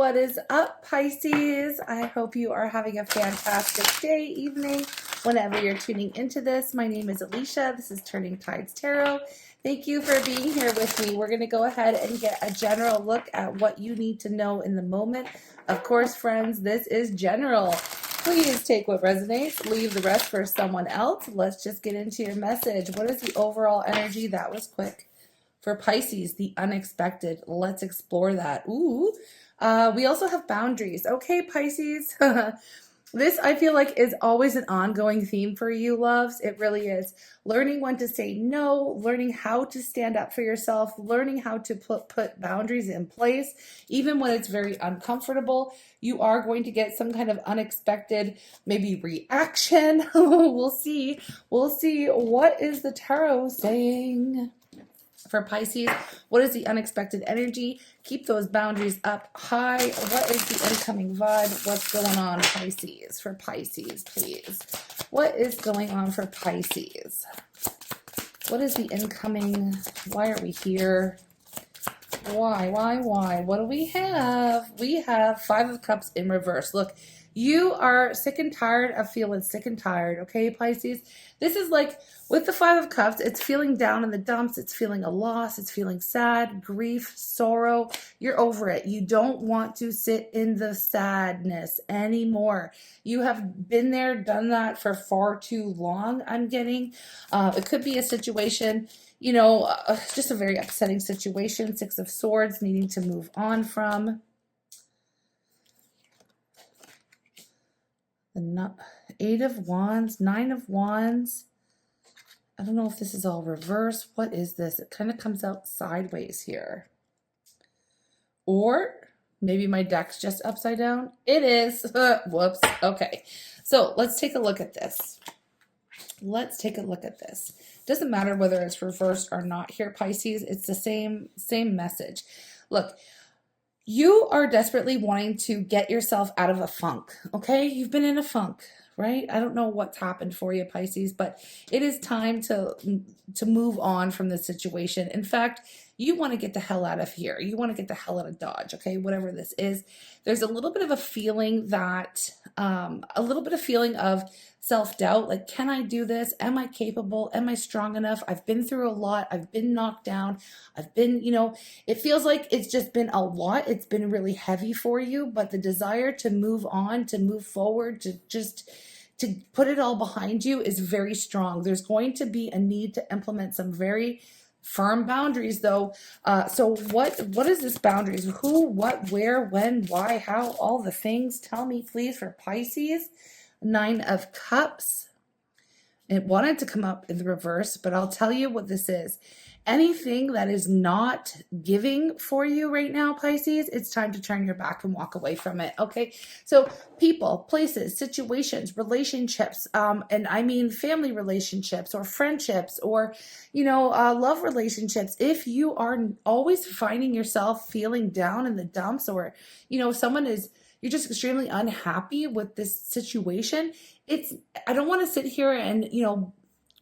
What is up, Pisces? I hope you are having a fantastic day, evening, whenever you're tuning into this. My name is Alishia. This is Turning Tides Tarot. Thank you for being here with me. We're going to go ahead and get a general look at what you need to know in the moment. Of course, friends, this is general. Please take what resonates, leave the rest for someone else. Let's just get into your message. What is the overall energy? That was quick. For Pisces, the unexpected. Let's explore that. Ooh. We also have boundaries. Okay, Pisces. This, I feel like, is always an ongoing theme for you, loves. It really is. Learning when to say no, learning how to stand up for yourself, learning how to put boundaries in place, even when it's very uncomfortable. You are going to get some kind of unexpected, maybe reaction. We'll see. We'll see. What is the tarot saying? For Pisces, what is the unexpected energy? Keep those boundaries up high. What is the incoming vibe? What's going on, Pisces? For Pisces, please. What is going on for Pisces? What is the incoming? Why are we here? Why? What do we have? We have Five of Cups in reverse. Look, you are sick and tired of feeling sick and tired, okay, Pisces? This is like, with the Five of Cups, it's feeling down in the dumps. It's feeling a loss. It's feeling sad, grief, sorrow. You're over it. You don't want to sit in the sadness anymore. You have been there, done that for far too long, I'm getting. It could be a situation, you know, just a very upsetting situation. Six of Swords, needing to move on from. The Eight of Wands, Nine of Wands. I don't know if this is all reverse. What is this? It kind of comes out sideways here. Or maybe my deck's just upside down. It is. Whoops. Okay. So let's take a look at this. Let's take a look at this. Doesn't matter whether it's reversed or not here, Pisces. It's the same message. Look, you are desperately wanting to get yourself out of a funk, okay? You've been in a funk, right? I don't know what's happened for you, Pisces, but it is time to move on from this situation. In fact, you want to get the hell out of here. You want to get the hell out of Dodge, okay? Whatever this is. There's a little bit of a feeling that, of self-doubt, like, can I do this? Am I capable? Am I strong enough? I've been through a lot. I've been knocked down. I've been, it feels like it's just been a lot. It's been really heavy for you, but the desire to move on, to move forward, to put it all behind you is very strong. There's going to be a need to implement some very firm boundaries, though. So what is this boundaries? Who, what, where, when, why, how, all the things. Tell me, please, for Pisces. Nine of Cups. It wanted to come up in the reverse, but I'll tell you what this is. Anything that is not giving for you right now, Pisces, it's time to turn your back and walk away from it, okay? So people, places, situations, relationships, and I mean family relationships or friendships or, love relationships. If you are always finding yourself feeling down in the dumps or, you're just extremely unhappy with this situation, I don't want to sit here and,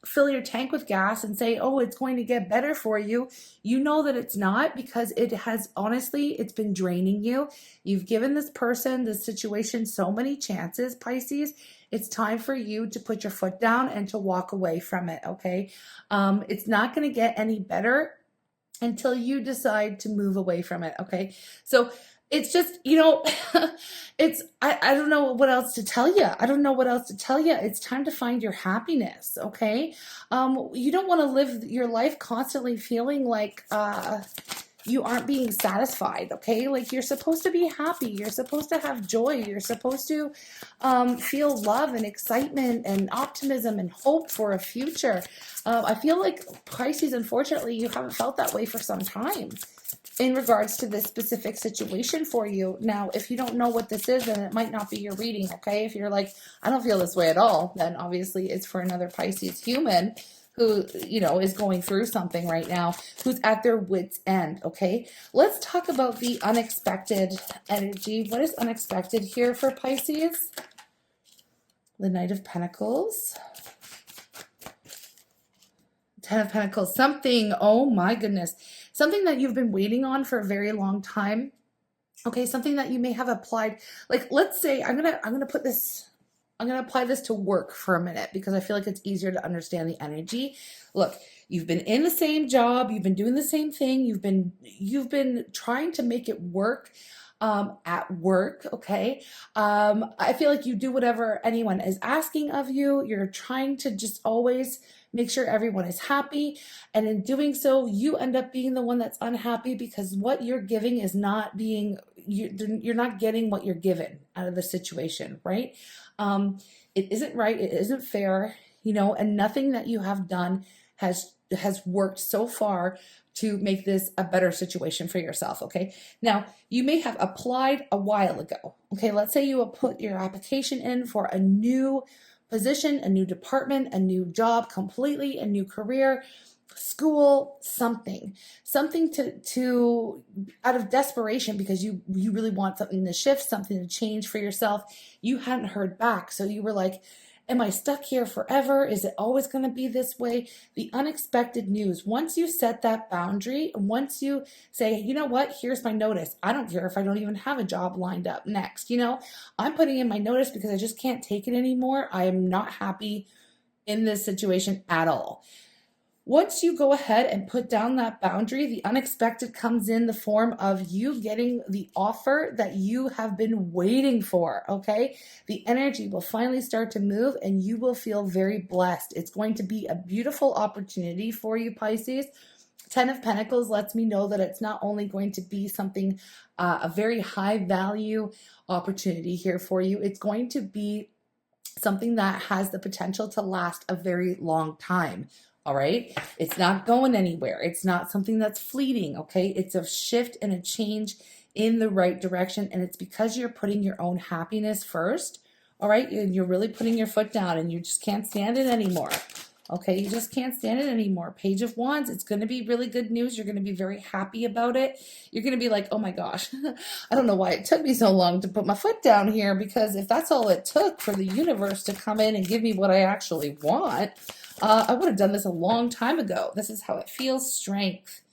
fill your tank with gas and say, oh, it's going to get better for you. You know that it's not, because it has, honestly, it's been draining you. You've given this person, this situation, so many chances, Pisces. It's time for you to put your foot down and to walk away from it, okay? It's not going to get any better until you decide to move away from it, okay? So it's just, I don't know what else to tell you. I don't know what else to tell you. It's time to find your happiness, okay? You don't want to live your life constantly feeling like you aren't being satisfied, okay? Like, you're supposed to be happy. You're supposed to have joy. You're supposed to feel love and excitement and optimism and hope for a future. I feel like, Pisces, unfortunately, you haven't felt that way for some time in regards to this specific situation for you. Now, if you don't know what this is, then it might not be your reading, okay? If you're like, I don't feel this way at all, then obviously it's for another Pisces human who, is going through something right now, who's at their wit's end, okay? Let's talk about the unexpected energy. What is unexpected here for Pisces? The Knight of Pentacles. Ten of Pentacles. Something, oh my goodness. Something that you've been waiting on for a very long time. Okay, something that you may have applied. Like, let's say I'm gonna apply this to work for a minute because I feel like it's easier to understand the energy. Look, you've been in the same job, you've been doing the same thing, you've been trying to make it work at work, okay? I feel like you do whatever anyone is asking of you. You're trying to just always make sure everyone is happy. And in doing so, you end up being the one that's unhappy because what you're giving is not being, you're not getting what you're given out of the situation, right? It isn't right. It isn't fair, and nothing that you have done has worked so far to make this a better situation for yourself. Okay. Now you may have applied a while ago. Okay. Let's say you will put your application in for a new position, a new department, a new job, completely a new career, school, something to out of desperation because you really want something to shift, something to change for yourself. You hadn't heard back. So you were like, am I stuck here forever? Is it always going to be this way? The unexpected news. Once you set that boundary, once you say, you know what, here's my notice. I don't care if I don't even have a job lined up next. I'm putting in my notice because I just can't take it anymore. I am not happy in this situation at all. Once you go ahead and put down that boundary, the unexpected comes in the form of you getting the offer that you have been waiting for, okay? The energy will finally start to move and you will feel very blessed. It's going to be a beautiful opportunity for you, Pisces. 10 of Pentacles lets me know that it's not only going to be something, a very high value opportunity here for you, it's going to be something that has the potential to last a very long time. All right. It's not going anywhere. It's not something that's fleeting. Okay. It's a shift and a change in the right direction. And it's because you're putting your own happiness first. All right. And you're really putting your foot down and you just can't stand it anymore. Okay. You just can't stand it anymore. Page of Wands. It's going to be really good news. You're going to be very happy about it. You're going to be like, oh my gosh, I don't know why it took me so long to put my foot down here, because if that's all it took for the universe to come in and give me what I actually want, I would have done this a long time ago. This is how it feels. Strength.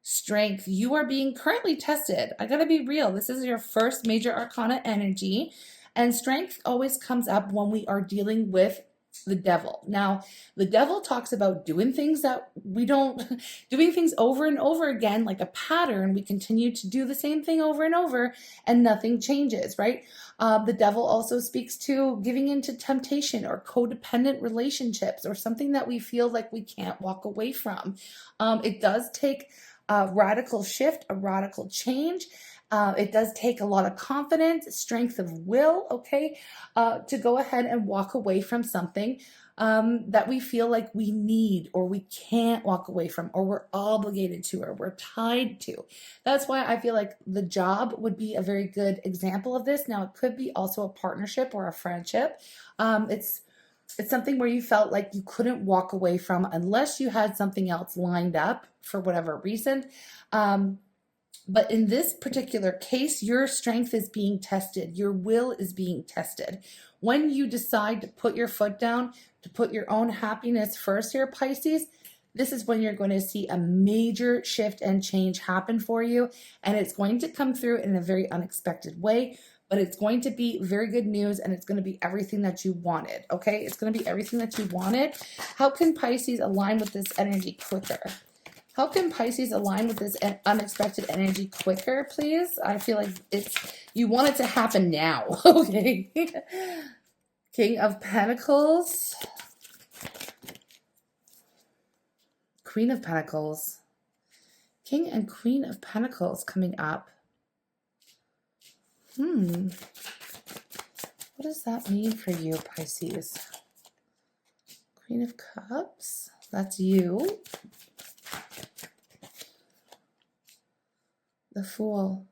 Strength. You are being currently tested. I got to be real. This is your first major arcana energy. And strength always comes up when we are dealing with the devil. Now, the devil talks about doing things that we don't, doing things over and over again, like a pattern. We continue to do the same thing over and over and nothing changes, right? The devil also speaks to giving into temptation or codependent relationships or something that we feel like we can't walk away from. It does take a radical shift, a radical change. It does take a lot of confidence, strength of will, okay, to go ahead and walk away from something that we feel like we need or we can't walk away from or we're obligated to or we're tied to. That's why I feel like the job would be a very good example of this. Now, it could be also a partnership or a friendship. It's something where you felt like you couldn't walk away from unless you had something else lined up for whatever reason. But in this particular case, your strength is being tested. Your will is being tested. When you decide to put your foot down, to put your own happiness first here, Pisces, this is when you're going to see a major shift and change happen for you. And it's going to come through in a very unexpected way, but it's going to be very good news and it's going to be everything that you wanted. Okay. It's going to be everything that you wanted. How can Pisces align with this energy quicker? How can Pisces align with this unexpected energy quicker, please? I feel like you want it to happen now, okay? King of Pentacles. Queen of Pentacles. King and Queen of Pentacles coming up. What does that mean for you, Pisces? Queen of Cups. That's you. The Fool.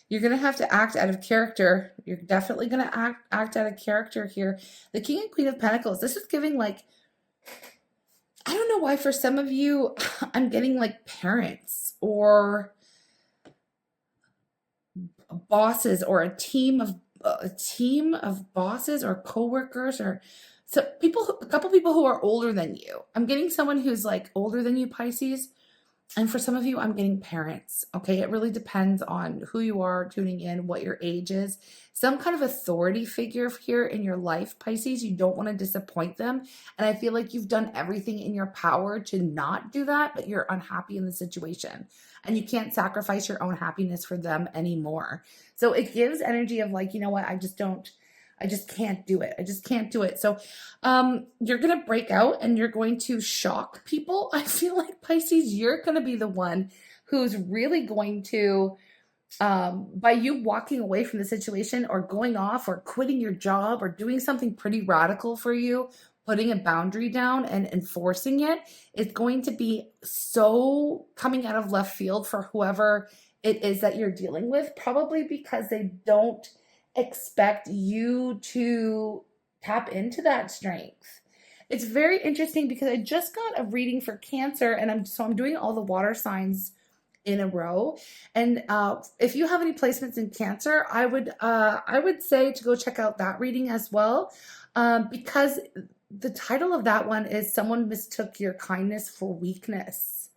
You're going to have to act out of character. You're definitely going to act out of character here. The King and Queen of Pentacles. This is giving like, I don't know why for some of you, I'm getting like parents or bosses or a team of bosses or coworkers or a couple people who are older than you. I'm getting someone who's like older than you, Pisces, And for some of you, I'm getting parents. Okay. It really depends on who you are tuning in, what your age is. Some kind of authority figure here in your life, Pisces. You don't want to disappoint them. And I feel like you've done everything in your power to not do that, but you're unhappy in the situation. And you can't sacrifice your own happiness for them anymore. So it gives energy of like, you know what? I just can't do it. I just can't do it. So you're going to break out and you're going to shock people. I feel like Pisces, you're going to be the one who's really going to, by you walking away from the situation or going off or quitting your job or doing something pretty radical for you, putting a boundary down and enforcing it, it's going to be so coming out of left field for whoever it is that you're dealing with, probably because they don't expect you to tap into that strength. It's very interesting because I just got a reading for Cancer, and I'm doing all the water signs in a row. And if you have any placements in Cancer, I would say to go check out that reading as well, because the title of that one is Someone Mistook Your Kindness for Weakness.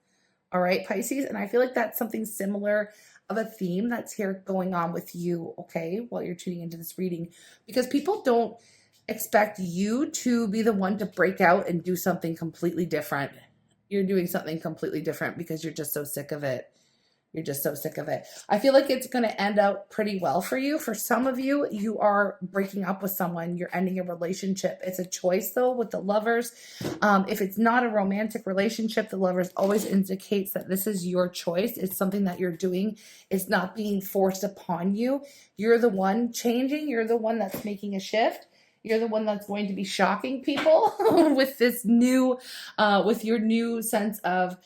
All right, Pisces, and I feel like that's something similar of a theme that's here going on with you, okay, while you're tuning into this reading, because people don't expect you to be the one to break out and do something completely different. You're doing something completely different because you're just so sick of it. You're just so sick of it. I feel like it's going to end out pretty well for you. For some of you, you are breaking up with someone. You're ending a relationship. It's a choice, though, with the Lovers. If it's not a romantic relationship, the Lovers always indicates that this is your choice. It's something that you're doing. It's not being forced upon you. You're the one changing. You're the one that's making a shift. You're the one that's going to be shocking people with this new, with your new sense of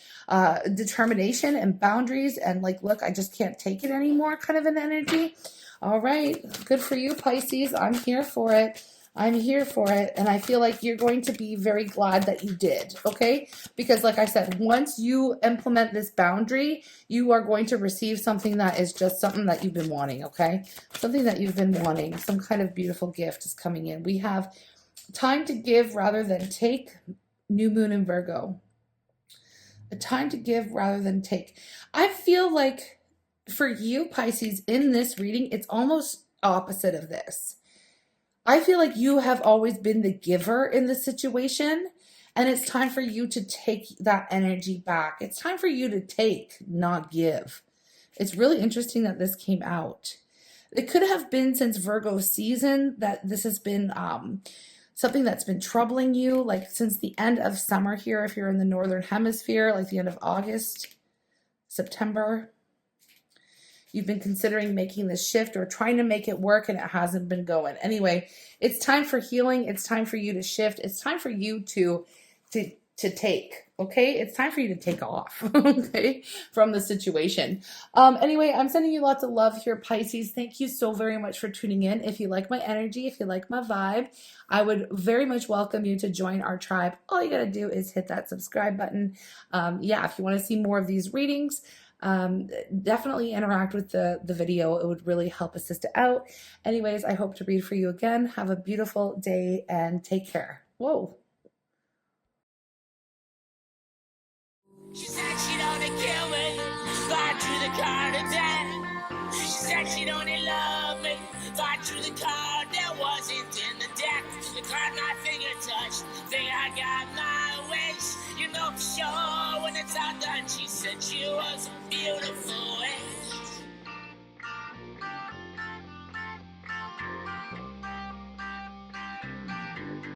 determination and boundaries and like, look, I just can't take it anymore kind of an energy. All right. Good for you, Pisces. I'm here for it. I'm here for it. And I feel like you're going to be very glad that you did. Okay. Because like I said, once you implement this boundary, you are going to receive something that is just something that you've been wanting. Okay. Something that you've been wanting. Some kind of beautiful gift is coming in. We have time to give rather than take. New moon in Virgo. A time to give rather than take. I feel like for you, Pisces, in this reading, it's almost opposite of this. I feel like you have always been the giver in the situation, and it's time for you to take that energy back. It's time for you to take, not give. It's really interesting that this came out. It could have been since Virgo season that this has been something that's been troubling you, like since the end of summer here, if you're in the Northern Hemisphere, like the end of August, September. You've been considering making this shift or trying to make it work and it hasn't been going. Anyway, it's time for healing. It's time for you to shift. It's time for you to take, okay? It's time for you to take off, okay, from the situation. Anyway, I'm sending you lots of love here, Pisces. Thank you so very much for tuning in. If you like my energy, if you like my vibe, I would very much welcome you to join our tribe. All you got to do is hit that subscribe button. Yeah, if you want to see more of these readings, definitely interact with the video. It would really help assist it out. Anyways, I hope to read for you again. Have a beautiful day and take care. Whoa. She said she'd only kill me if I drew the card of death. She said she'd only love me if I drew the card that wasn't in the deck. The card my finger touched, think I got my wish. You know for sure when it's all done. She said she was a beautiful wish.